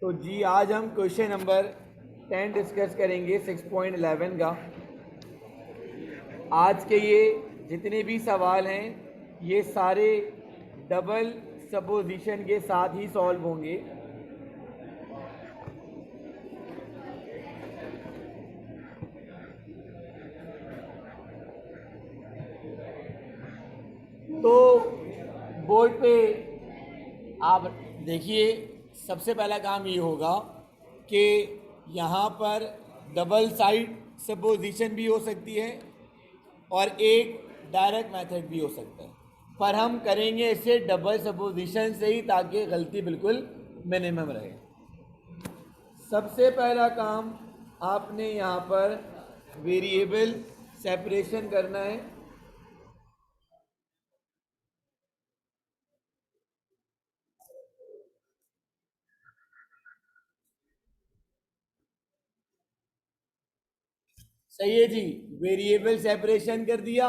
तो जी आज हम क्वेश्चन नंबर 10 डिस्कस करेंगे 6.11 का। आज के ये जितने भी सवाल हैं ये सारे डबल सपोजिशन के साथ ही सॉल्व होंगे। तो बोर्ड पे आप देखिए, सबसे पहला काम ये होगा कि यहाँ पर डबल साइड सपोजिशन भी हो सकती है और एक डायरेक्ट मेथड भी हो सकता है, पर हम करेंगे इसे डबल सपोजिशन से ही ताकि गलती बिल्कुल मिनिमम रहे। सबसे पहला काम आपने यहाँ पर वेरिएबल सेपरेशन करना है। सही है जी, वेरिएबल सेपरेशन कर दिया।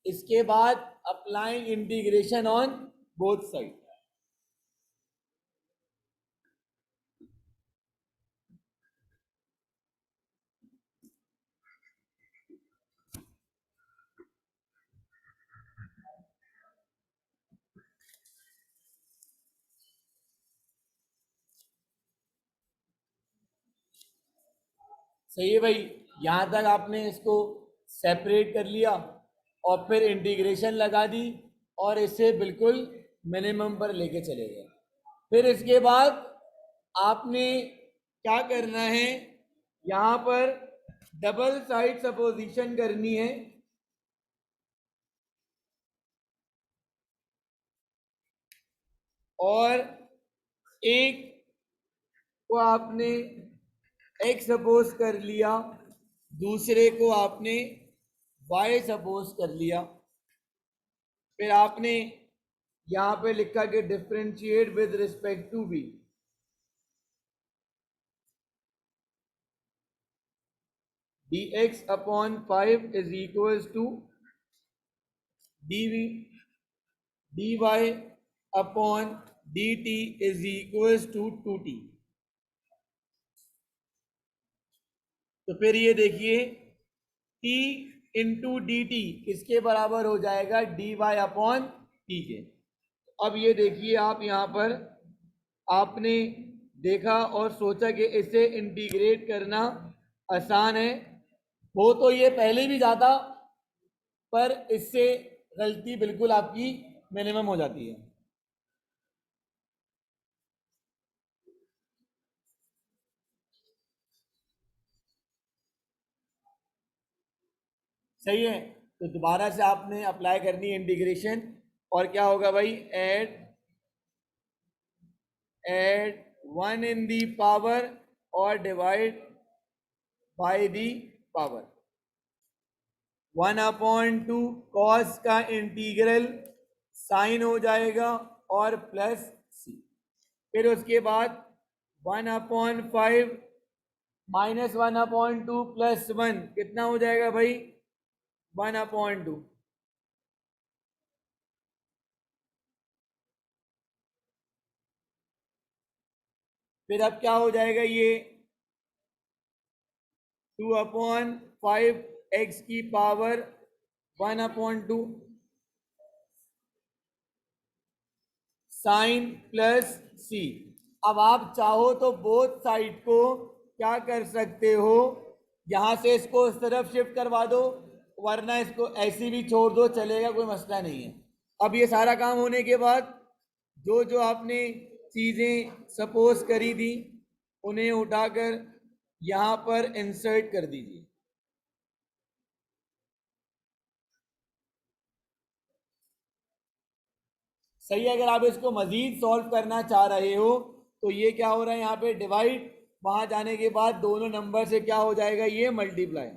इसके बाद applying integration on both side. सही है भाई, यहां तक आपने इसको सेपरेट कर लिया और फिर इंटीग्रेशन लगा दी और इसे बिल्कुल मिनिमम पर लेके चले गए। फिर इसके बाद आपने क्या करना है, यहां पर डबल साइड सपोजिशन करनी है और एक को आपने एक्स सपोज कर लिया, दूसरे को आपने वाई सपोज कर लिया। फिर आपने यहां पे लिखा कि differentiate with respect to B. dx upon 5 is equals to dv dy upon dt is equals to 2t। तो फिर ये देखिए t इंटू डी टी किसके बराबर हो जाएगा, dy अपॉन टी के। अब ये देखिए आप यहाँ पर आपने देखा और सोचा कि इसे इंटीग्रेट करना आसान है, हो तो ये पहले भी जाता, पर इससे गलती बिल्कुल आपकी मिनिमम हो जाती है। सही है, तो दोबारा से आपने अप्लाई करनी है इंटीग्रेशन। और क्या होगा भाई, ऐड 1 इन दी पावर और divide by the power. 1/2 cos का इंटीग्रल साइन हो जाएगा और प्लस सी। फिर उसके बाद 1/5 -1/2 प्लस 1 कितना हो जाएगा भाई, 1/2। फिर अब क्या हो जाएगा, ये 2/5 एक्स की पावर 1/2 साइन प्लस सी। अब आप चाहो तो बोथ साइड को क्या कर सकते हो, यहां से इसको इस तरफ शिफ्ट करवा दो, वरना इसको ऐसी भी छोड़ दो, चलेगा, कोई मसला नहीं है। अब ये सारा काम होने के बाद जो जो आपने चीजें सपोज करी थी उन्हें उठाकर यहां पर इंसर्ट कर दीजिए। सही है, अगर आप इसको मजीद सॉल्व करना चाह रहे हो तो ये क्या हो रहा है, यहाँ पे डिवाइड, वहां जाने के बाद दोनों नंबर से क्या हो जाएगा, ये मल्टीप्लाई।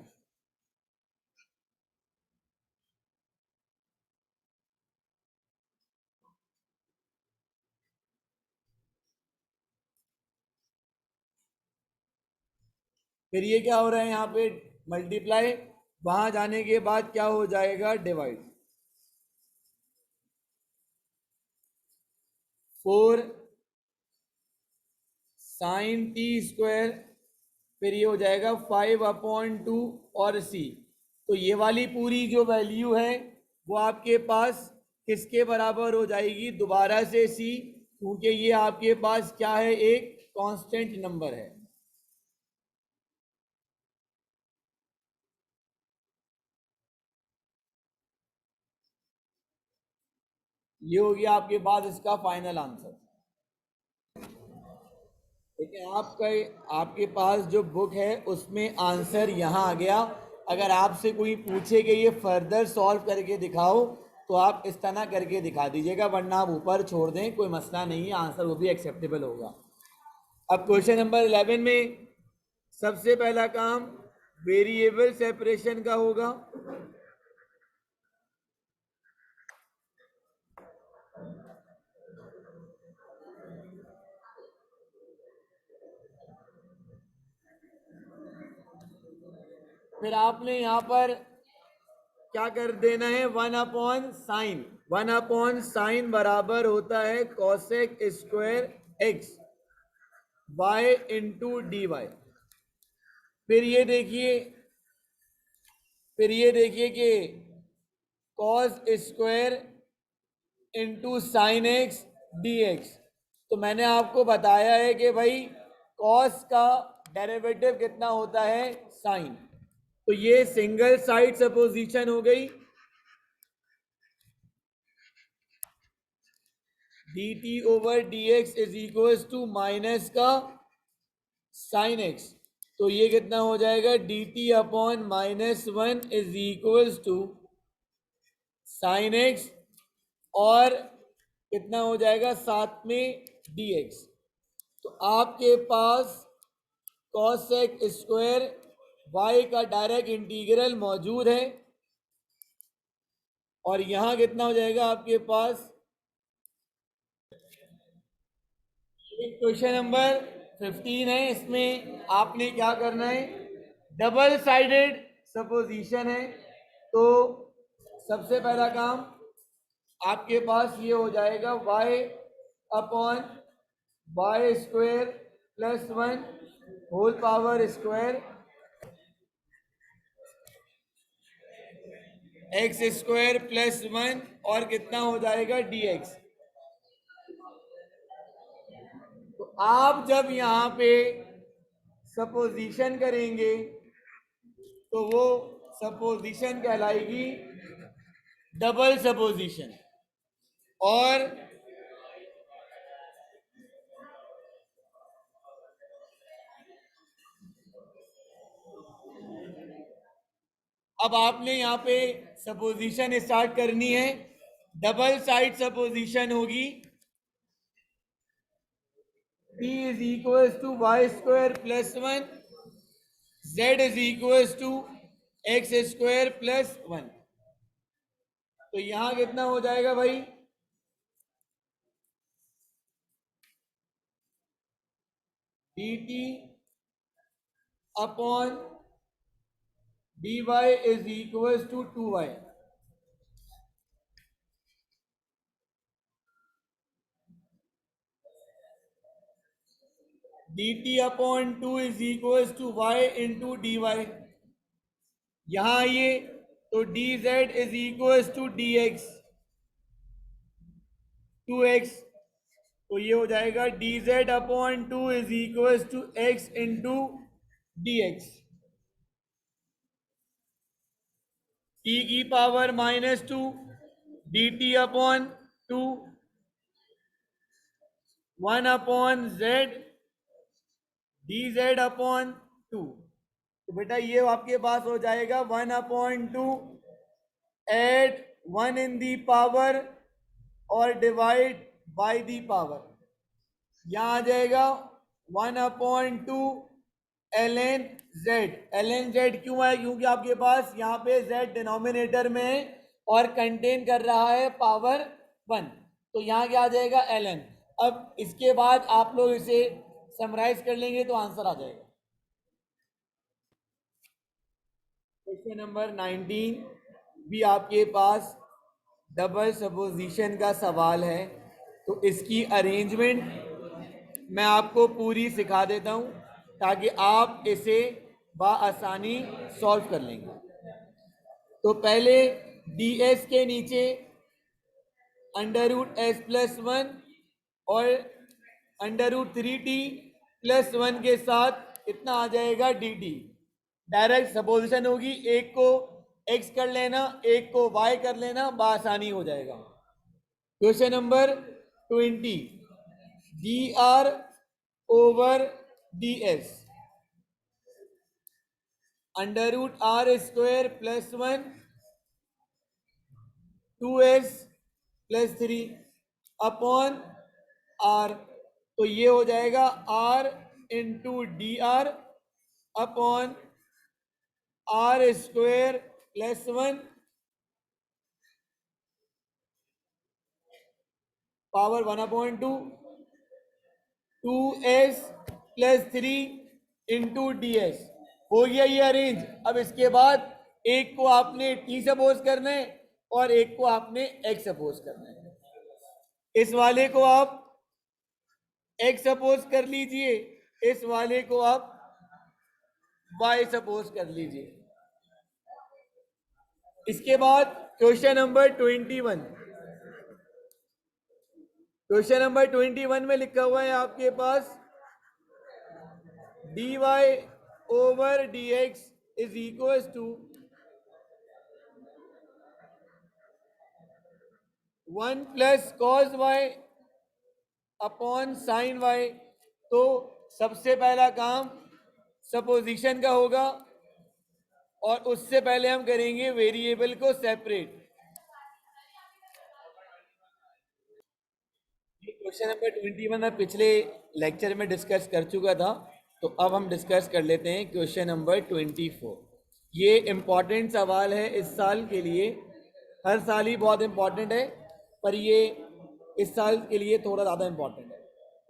फिर ये क्या हो रहा है, यहाँ पे मल्टीप्लाई, वहां जाने के बाद क्या हो जाएगा, डिवाइड। 4 साइन टी स्क्वायर, फिर ये हो जाएगा 5/2 और सी। तो ये वाली पूरी जो वैल्यू है वो आपके पास किसके बराबर हो जाएगी? दोबारा से सी, क्योंकि ये आपके पास क्या है? एक कांस्टेंट नंबर है। ये हो गया आपके पास इसका फाइनल आंसर। ठीक है, आपके पास जो बुक है उसमें आंसर यहाँ आ गया। अगर आपसे कोई पूछे कि ये फर्दर सॉल्व करके दिखाओ तो आप इस तरह करके दिखा दीजिएगा, वरना आप ऊपर छोड़ दें, कोई मसला नहीं है, आंसर वो भी एक्सेप्टेबल होगा। अब क्वेश्चन नंबर 11 में सबसे पहला काम वेरिएबल सेपरेशन का होगा। फिर आपने यहाँ पर क्या कर देना है? 1/sin। 1/sin बराबर होता है cosec square x y into d y. फिर ये देखिए कि cos square into sine x d x. तो मैंने आपको बताया है कि भाई कॉस का डेरिवेटिव कितना होता है? साइन। तो ये सिंगल साइड सपोजिशन हो गई। D t over d x is equal to minus का साइन एक्स। तो ये कितना हो जाएगा? D t upon -1 is equal to sine x, और कितना हो जाएगा साथ में डी एक्स। तो आपके पास कॉसेक स्क्वायर वाई का डायरेक्ट इंटीग्रल मौजूद है, और यहां कितना हो जाएगा आपके पास? क्वेश्चन नंबर 15 है, इसमें आपने क्या करना है? डबल साइडेड सपोजिशन है। तो सबसे पहला काम आपके पास ये हो जाएगा y upon y square plus 1 whole power square x square plus 1, और कितना हो जाएगा? dx। तो आप जब यहाँ पे सपोजिशन करेंगे तो वो सपोजिशन कहलाएगी डबल सपोजिशन। और अब आपने यहाँ पे सपोजिशन स्टार्ट करनी है। डबल साइड सपोजिशन होगी। p is equal to y square plus 1, z is equal to x square plus 1। तो यहां कितना हो जाएगा भाई? dt upon dy is equal to 2y। dt upon 2 is equal to y into dy। यहां आइए, तो dz is equal to dx 2x। तो ये हो जाएगा dz upon 2 is equal to x into dx। t की power -2 dt upon 2 1 upon z dz upon 2। तो बेटा ये आपके पास हो जाएगा 1/2 एट 1 इन दी पावर और डिवाइड बाई दी पावर। यहाँ आ जाएगा 1/2 ln z। ln z क्यों है? क्योंकि आपके पास यहाँ पे z डिनोमिनेटर में है और कंटेन कर रहा है पावर 1। तो यहाँ क्या आ जाएगा? ln। अब इसके बाद आप लोग इसे समराइज कर लेंगे तो आंसर आ जाएगा। क्वेश्चन नंबर 19 भी आपके पास डबल सपोजिशन का सवाल है। तो इसकी अरेंजमेंट मैं आपको पूरी सिखा देता हूं ताकि आप इसे बआसानी सॉल्व कर लेंगे। तो पहले ds के नीचे √s+1 और √3t+1 के साथ इतना आ जाएगा dt। डायरेक्ट सपोजिशन होगी, एक को x कर लेना, एक को y कर लेना, बआसानी हो जाएगा। Question number 20, dr/ds √r² + 1 2s+3 upon r। तो ये हो जाएगा r into D R upon r² + 1 power 1/2 2s+3 into D S. हो गया ये अरेंज। अब इसके बाद एक को आपने t सपोज करना है और एक को आपने x सपोज करना है। इस वाले को आप x सपोज कर लीजिए, इस वाले को आप y सपोज कर लीजिए। इसके बाद क्वेश्चन नंबर 21, क्वेश्चन नंबर 21 में लिखा हुआ है आपके पास dy/dx is equal to 1 + cos y अपॉन sin y। तो सबसे पहला काम सपोजिशन का होगा और उससे पहले हम करेंगे वेरिएबल को सेपरेट। क्वेश्चन नंबर 21 मैं पिछले लेक्चर में डिस्कस कर चुका था, तो अब हम डिस्कस कर लेते हैं क्वेश्चन नंबर 24। ये इम्पॉर्टेंट सवाल है इस साल के लिए, हर साल ही बहुत इम्पॉर्टेंट है पर ये इस साल के लिए थोड़ा ज़्यादा इम्पॉर्टेंट है।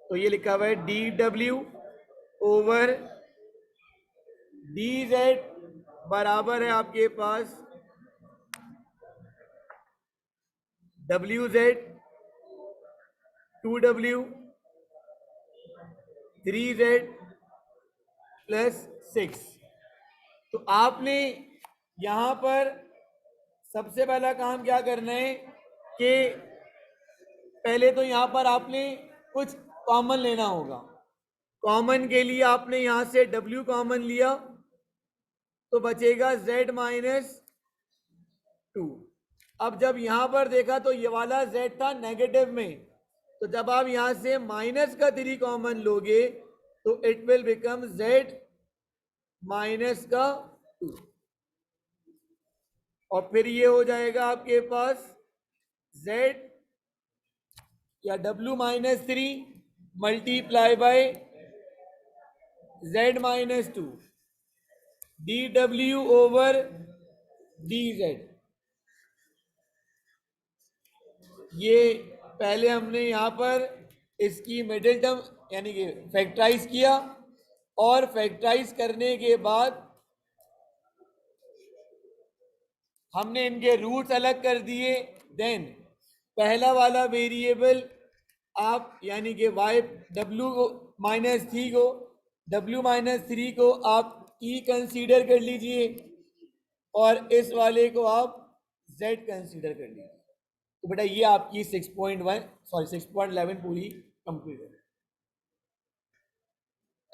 तो ये लिखा हुआ है dw/dz बराबर है आपके पास wz 2w 3z + 6। तो आपने यहां पर सबसे पहला काम क्या करना है कि पहले तो यहां पर आपने कुछ कॉमन लेना होगा। कॉमन के लिए आपने यहां से w कॉमन लिया तो बचेगा z-2। अब जब यहां पर देखा तो ये वाला z था नेगेटिव में, तो जब आप यहां से -3 कॉमन लोगे तो इट विल बिकम z-2। और फिर ये हो जाएगा आपके पास z या w-3 multiply by z-2 dw/dz। ये पहले हमने यहां पर इसकी मिडिल टर्म यानी कि फैक्टराइज किया और फैक्टराइज करने के बाद हमने इनके रूट्स अलग कर दिए। देन पहला वाला वेरिएबल आप यानी कि w-3 को आप e कंसीडर कर लीजिए और इस वाले को आप z कंसीडर कर लीजिए। तो बेटा ये आपकी 6.11 पूरी कंप्लीट है।